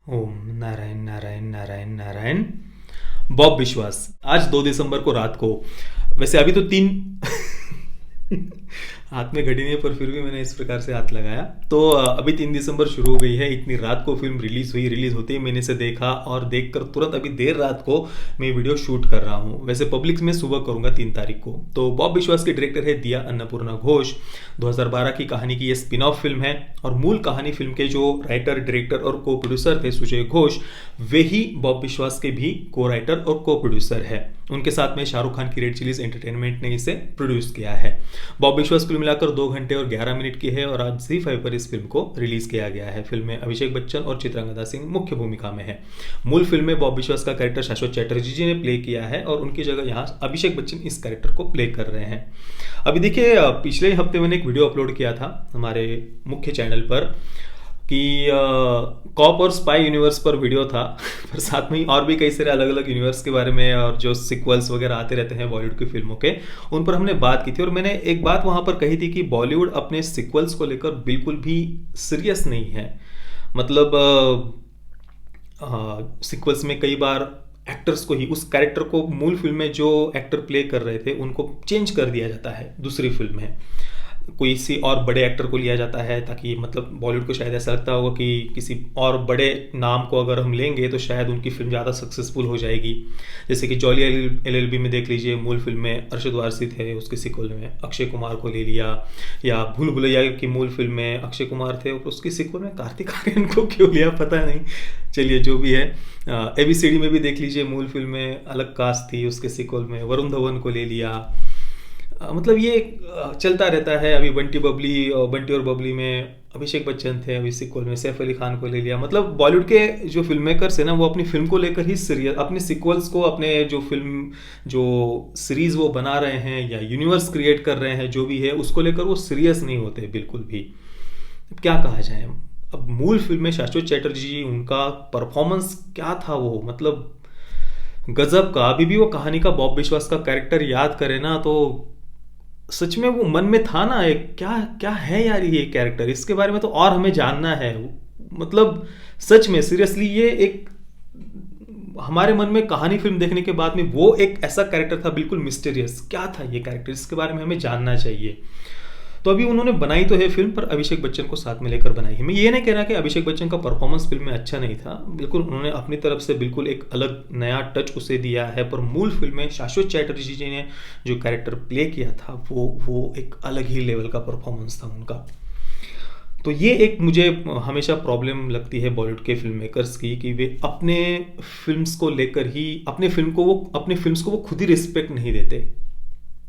ओम Narayan Narayan Narayan Narayan. Bob विश्वास आज 2 दिसंबर को रात को। वैसे अभी तो तीन हाथ में घड़ी नहीं है, पर फिर भी मैंने इस प्रकार से हाथ लगाया। तो अभी 3 दिसंबर शुरू हो गई है। इतनी रात को फिल्म रिलीज हुई। रिलीज होते ही मैंने इसे देखा और देखकर तुरंत अभी देर रात को मैं वीडियो शूट कर रहा हूँ। वैसे पब्लिक में सुबह करूंगा 3 तारीख को। तो बॉब विश्वास के डायरेक्टर है दिया अन्नपूर्णा घोष। 2012 की कहानी की ये स्पिन ऑफ फिल्म है और मूल कहानी फिल्म के जो राइटर डायरेक्टर और को प्रोड्यूसर थे सुजय घोष, वे ही बॉब विश्वास के भी को राइटर और को प्रोड्यूसर है। उनके साथ में शाहरुख खान की रेड चिलीज एंटरटेनमेंट ने इसे प्रोड्यूस किया है। बॉब विश्वास फिल्म मिलाकर 2 घंटे और 11 मिनट की है और आज ZEE5 पर इस फिल्म को रिलीज किया गया है। फिल्म में अभिषेक बच्चन और चित्रांगदा सिंह मुख्य भूमिका में है। मूल फिल्म में बॉब विश्वास का कैरेक्टर शाश्वत चैटर्जी जी ने प्ले किया है और उनकी जगह यहाँ अभिषेक बच्चन इस कैरेक्टर को प्ले कर रहे हैं। अभी देखिए, पिछले हफ्ते मैंने एक वीडियो अपलोड किया था हमारे मुख्य चैनल पर कि कॉप और स्पाई यूनिवर्स पर वीडियो था पर साथ में ही और भी कई सारे अलग अलग यूनिवर्स के बारे में और जो सिक्वल्स वगैरह आते रहते हैं बॉलीवुड की फिल्मों के, उन पर हमने बात की थी। और मैंने एक बात वहां पर कही थी कि बॉलीवुड अपने सिक्वल्स को लेकर बिल्कुल भी सीरियस नहीं है। मतलब सिक्वल्स में कई बार एक्टर्स को ही, उस कैरेक्टर को मूल फिल्म में जो एक्टर प्ले कर रहे थे उनको चेंज कर दिया जाता है दूसरी फिल्म में। कोई सी और बड़े एक्टर को लिया जाता है ताकि, मतलब बॉलीवुड को शायद ऐसा लगता होगा कि किसी और बड़े नाम को अगर हम लेंगे तो शायद उनकी फिल्म ज़्यादा सक्सेसफुल हो जाएगी। जैसे कि जॉली LLB में देख लीजिए, मूल फिल्म में अरशद वारसी थे, उसके सिक्वल में अक्षय कुमार को ले लिया। या भूल भुलैया की मूल फिल्म में अक्षय कुमार थे और उसकी सिक्वल में कार्तिक आर्यन को क्यों लिया पता नहीं, चलिए जो भी है। ABCD में भी देख लीजिए, मूल फिल्म में अलग कास्ट थी, उसके सिक्वल में वरुण धवन को ले लिया। मतलब ये चलता रहता है। अभी बंटी और बबली में अभिषेक बच्चन थे, अभी सिक्वल में सैफ अली खान को ले लिया। मतलब बॉलीवुड के जो फिल्म मेकर्स है ना, वो अपनी फिल्म को लेकर ही सीरियस, अपने सिक्वल्स को, अपने जो फिल्म जो सीरीज वो बना रहे हैं या यूनिवर्स क्रिएट कर रहे हैं, जो भी है उसको लेकर वो सीरियस नहीं होते बिल्कुल भी। क्या कहा जाए। अब मूल फिल्म में शाश्वत चैटर्जी, उनका परफॉर्मेंस क्या था वो, मतलब गजब का। अभी भी वो कहानी का बॉब विश्वास का कैरेक्टर याद करे ना तो सच में वो मन में था ना, एक क्या क्या है यार ये कैरेक्टर, इसके बारे में तो और हमें जानना है। मतलब सच में सीरियसली ये एक हमारे मन में कहानी फिल्म देखने के बाद में वो एक ऐसा कैरेक्टर था बिल्कुल मिस्टीरियस। क्या था ये कैरेक्टर, इसके बारे में हमें जानना चाहिए। तो अभी उन्होंने बनाई तो है फिल्म, पर अभिषेक बच्चन को साथ में लेकर बनाई है। मैं ये नहीं कह रहा कि अभिषेक बच्चन का परफॉर्मेंस फिल्म में अच्छा नहीं था, बिल्कुल उन्होंने अपनी तरफ से बिल्कुल एक अलग नया टच उसे दिया है। पर मूल फिल्म में शाश्वत चैटर्जी जी ने जो कैरेक्टर प्ले किया था वो एक अलग ही लेवल का परफॉर्मेंस था उनका। तो ये एक मुझे हमेशा प्रॉब्लम लगती है बॉलीवुड के फिल्म मेकर्स की, कि वे अपने फिल्म्स को लेकर ही, अपने फिल्म्स को वो खुद ही रिस्पेक्ट नहीं देते।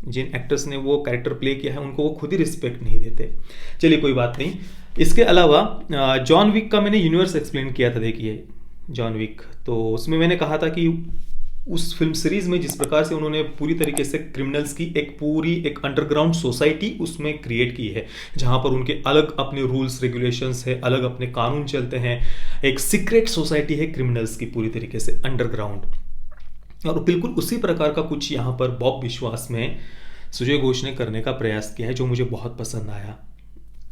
जिन एक्टर्स ने वो कैरेक्टर प्ले किया है उनको वो खुद ही रिस्पेक्ट नहीं देते। चलिए कोई बात नहीं। इसके अलावा जॉन विक का मैंने यूनिवर्स एक्सप्लेन किया था। देखिए जॉन विक, तो उसमें मैंने कहा था कि उस फिल्म सीरीज में जिस प्रकार से उन्होंने पूरी तरीके से क्रिमिनल्स की एक अंडरग्राउंड सोसाइटी उसमें क्रिएट की है, जहां पर उनके अलग अपने रूल्स रेगुलेशंस है, अलग अपने कानून चलते हैं। एक सीक्रेट सोसाइटी है क्रिमिनल्स की, पूरी तरीके से अंडरग्राउंड। और बिल्कुल उसी प्रकार का कुछ यहाँ पर बॉब विश्वास में सुजय घोष ने करने का प्रयास किया है, जो मुझे बहुत पसंद आया।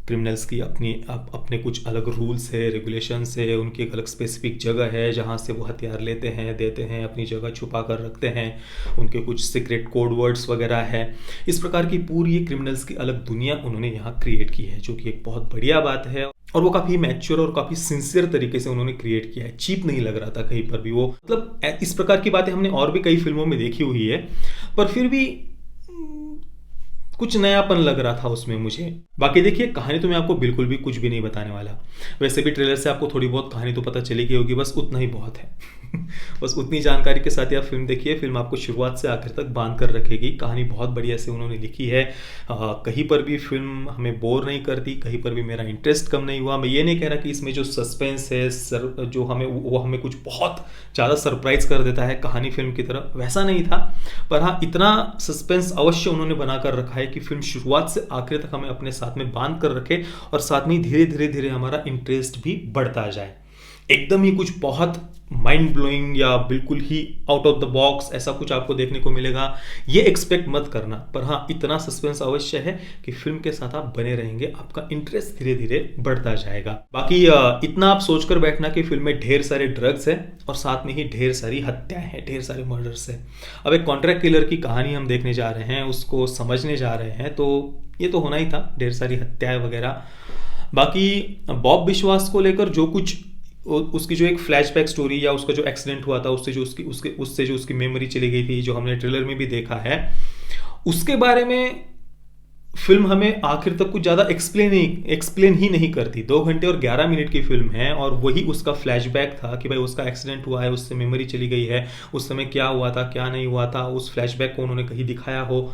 क्रिमिनल्स की अपने कुछ अलग रूल्स है, रेगुलेशंस है, उनकी एक अलग स्पेसिफिक जगह है जहाँ से वो हथियार लेते हैं, देते हैं, अपनी जगह छुपा कर रखते हैं, उनके कुछ सीक्रेट कोड वर्ड्स वगैरह है। इस प्रकार की पूरी क्रिमिनल्स की अलग दुनिया उन्होंने यहाँ क्रिएट की है, जो कि एक बहुत बढ़िया बात है। और वो काफ़ी मैच्योर और काफ़ी सिंसियर तरीके से उन्होंने क्रिएट किया है। चीप नहीं लग रहा था कहीं पर भी वो। मतलब इस प्रकार की बातें हमने और भी कई फिल्मों में देखी हुई है, पर फिर भी कुछ नयापन लग रहा था उसमें मुझे। बाकी देखिए, कहानी तो मैं आपको बिल्कुल भी कुछ भी नहीं बताने वाला। वैसे भी ट्रेलर से आपको थोड़ी बहुत कहानी तो पता चली गई होगी, बस उतना ही बहुत है। बस उतनी जानकारी के साथ ही आप फिल्म देखिए। फिल्म आपको शुरुआत से आखिर तक बांध कर रखेगी। कहानी बहुत बढ़िया से उन्होंने लिखी है। कहीं पर भी फिल्म हमें बोर नहीं करती, कहीं पर भी मेरा इंटरेस्ट कम नहीं हुआ। मैं ये नहीं कह रहा कि इसमें जो सस्पेंस है जो हमें कुछ बहुत ज़्यादा सरप्राइज कर देता है कहानी फिल्म की तरह, वैसा नहीं था। पर हाँ, इतना सस्पेंस अवश्य उन्होंने बनाकर रखा है कि फिल्म शुरुआत से आखिर तक हमें अपने साथ में बांध कर रखे और साथ में धीरे धीरे धीरे हमारा इंटरेस्ट भी बढ़ता जाए। एकदम ही कुछ बहुत माइंड ब्लोइंग या बिल्कुल ही आउट ऑफ द बॉक्स ऐसा कुछ आपको देखने को मिलेगा, ये एक्सपेक्ट मत करना। पर हाँ, इतना सस्पेंस अवश्य है कि फिल्म के साथ आप बने रहेंगे, आपका इंटरेस्ट धीरे धीरे बढ़ता जाएगा। बाकी इतना आप सोचकर बैठना कि फिल्म में ढेर सारे ड्रग्स है और साथ में ही ढेर सारी हत्याएं हैं, ढेर सारे मर्डर्स है। अब एक कॉन्ट्रैक्ट किलर की कहानी हम देखने जा रहे हैं, उसको समझने जा रहे हैं, तो ये तो होना ही था, ढेर सारी हत्याएं वगैरह। बाकी बॉब विश्वास को लेकर जो कुछ उसकी जो एक फ्लैशबैक स्टोरी या उसका जो एक्सीडेंट हुआ था, उससे जो उसकी मेमोरी चली गई थी, जो हमने ट्रेलर में भी देखा है, उसके बारे में फिल्म हमें आखिर तक कुछ ज़्यादा एक्सप्लेन ही नहीं करती। 2 घंटे और 11 मिनट की फिल्म है और वही उसका फ्लैशबैक था कि भाई उसका एक्सीडेंट हुआ है, उससे मेमोरी चली गई है, उस समय क्या हुआ था क्या नहीं हुआ था, उस फ्लैशबैक को उन्होंने कहीं दिखाया हो,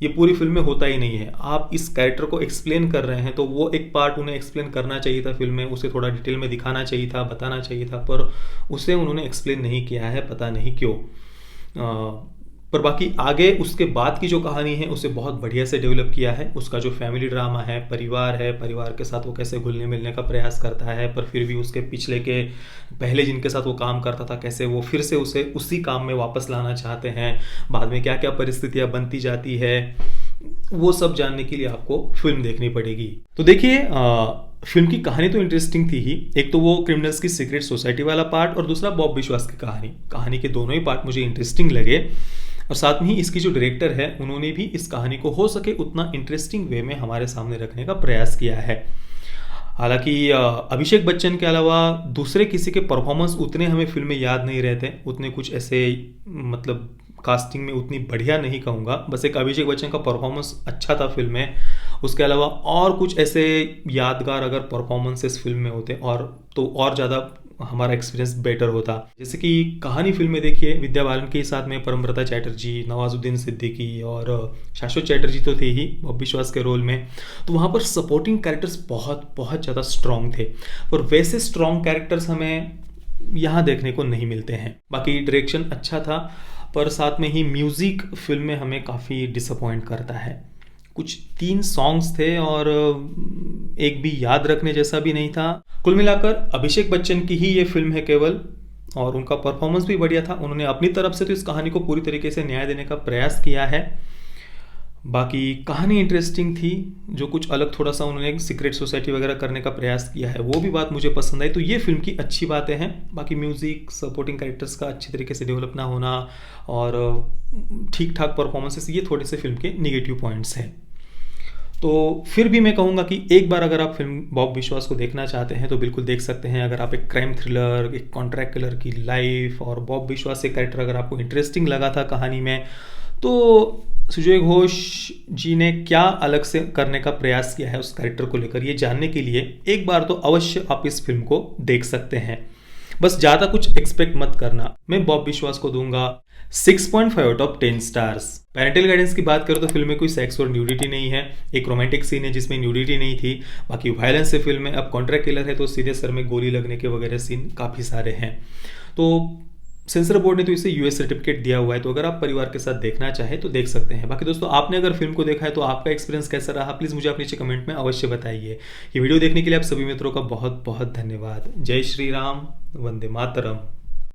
ये पूरी फिल्म में होता ही नहीं है। आप इस कैरेक्टर को एक्सप्लेन कर रहे हैं तो वो एक पार्ट उन्हें एक्सप्लेन करना चाहिए था फिल्म में, उसे थोड़ा डिटेल में दिखाना चाहिए था, बताना चाहिए था, पर उसे उन्होंने एक्सप्लेन नहीं किया है, पता नहीं क्यों। पर बाकी आगे उसके बाद की जो कहानी है उसे बहुत बढ़िया से डेवलप किया है। उसका जो फैमिली ड्रामा है, परिवार के साथ वो कैसे घुलने मिलने का प्रयास करता है, पर फिर भी उसके पिछले के पहले जिनके साथ वो काम करता था कैसे वो फिर से उसे उसी काम में वापस लाना चाहते हैं, बाद में क्या क्या परिस्थितियां बनती जाती है, वो सब जानने के लिए आपको फिल्म देखनी पड़ेगी। तो देखिए, फिल्म की कहानी तो इंटरेस्टिंग थी ही। एक तो वो क्रिमिनल्स की सीक्रेट सोसाइटी वाला पार्ट और दूसरा बॉब विश्वास की कहानी के दोनों ही पार्ट मुझे इंटरेस्टिंग लगे। और साथ में ही इसकी जो डायरेक्टर है उन्होंने भी इस कहानी को हो सके उतना इंटरेस्टिंग वे में हमारे सामने रखने का प्रयास किया है। हालांकि अभिषेक बच्चन के अलावा दूसरे किसी के परफॉर्मेंस उतने हमें फिल्म में याद नहीं रहते, उतने कुछ ऐसे मतलब कास्टिंग में उतनी बढ़िया नहीं कहूँगा, बस एक अभिषेक बच्चन का परफॉर्मेंस अच्छा था फिल्म में। उसके अलावा और कुछ ऐसे यादगार अगर परफॉर्मेंसेस फिल्म में होते और तो और ज़्यादा हमारा एक्सपीरियंस बेटर होता। जैसे कि कहानी फिल्म में देखिए, विद्या बालन के साथ में परमव्रता चैटर्जी, नवाजुद्दीन सिद्दीकी और शाश्वत चैटर्जी तो थे ही बॉब विश्वास के रोल में, तो वहाँ पर सपोर्टिंग कैरेक्टर्स बहुत बहुत ज़्यादा स्ट्रॉन्ग थे। और वैसे स्ट्रॉन्ग कैरेक्टर्स हमें यहाँ देखने को नहीं मिलते हैं। बाकी डायरेक्शन अच्छा था, पर साथ में ही म्यूज़िक फिल्म में हमें काफ़ी डिसअपॉइंट करता है। कुछ 3 सॉन्ग्स थे और एक भी याद रखने जैसा भी नहीं था। कुल मिलाकर अभिषेक बच्चन की ही ये फिल्म है केवल, और उनका परफॉर्मेंस भी बढ़िया था। उन्होंने अपनी तरफ से तो इस कहानी को पूरी तरीके से न्याय देने का प्रयास किया है। बाकी कहानी इंटरेस्टिंग थी, जो कुछ अलग थोड़ा सा उन्होंने सीक्रेट सोसाइटी वगैरह करने का प्रयास किया है वो भी बात मुझे पसंद आई। तो ये फिल्म की अच्छी बातें हैं। बाकी म्यूज़िक, सपोर्टिंग कैरेक्टर्स का अच्छी तरीके से डेवलप ना होना और ठीक ठाक परफॉर्मेंसेस, ये थोड़े से फिल्म के निगेटिव पॉइंट्स हैं। तो फिर भी मैं कहूँगा कि एक बार अगर आप फिल्म बॉब विश्वास को देखना चाहते हैं तो बिल्कुल देख सकते हैं। अगर आप एक क्राइम थ्रिलर, एक कॉन्ट्रैक्ट किलर की लाइफ और बॉब विश्वास से कैरेक्टर अगर आपको इंटरेस्टिंग लगा था कहानी में, तो सुजय घोष जी ने क्या अलग से करने का प्रयास किया है उस कैरेक्टर को लेकर, ये जानने के लिए एक बार तो अवश्य आप इस फिल्म को देख सकते हैं। बस ज़्यादा कुछ एक्सपेक्ट मत करना। मैं बॉब विश्वास को दूंगा 6.5 out of 10 stars. Parental guidance की बात करो तो फिल्म में कोई सेक्स और न्यूडिटी नहीं है। एक रोमांटिक सीन है जिसमें न्यूडिटी नहीं थी। बाकी वायलेंस से फिल्म में, अब कॉन्ट्रैक्ट किलर है तो सीधे सर में गोली लगने के वगैरह सीन काफ़ी सारे हैं। तो सेंसर बोर्ड ने तो इसे यूएस सर्टिफिकेट दिया हुआ है, तो अगर आप परिवार के साथ देखना चाहें तो देख सकते हैं। बाकी दोस्तों, आपने अगर फिल्म को देखा है तो आपका एक्सपीरियंस कैसा रहा, प्लीज़ मुझे आप नीचे कमेंट में अवश्य बताइए। ये वीडियो देखने के लिए आप सभी मित्रों का बहुत बहुत धन्यवाद। जय श्री राम, वंदे मातरम।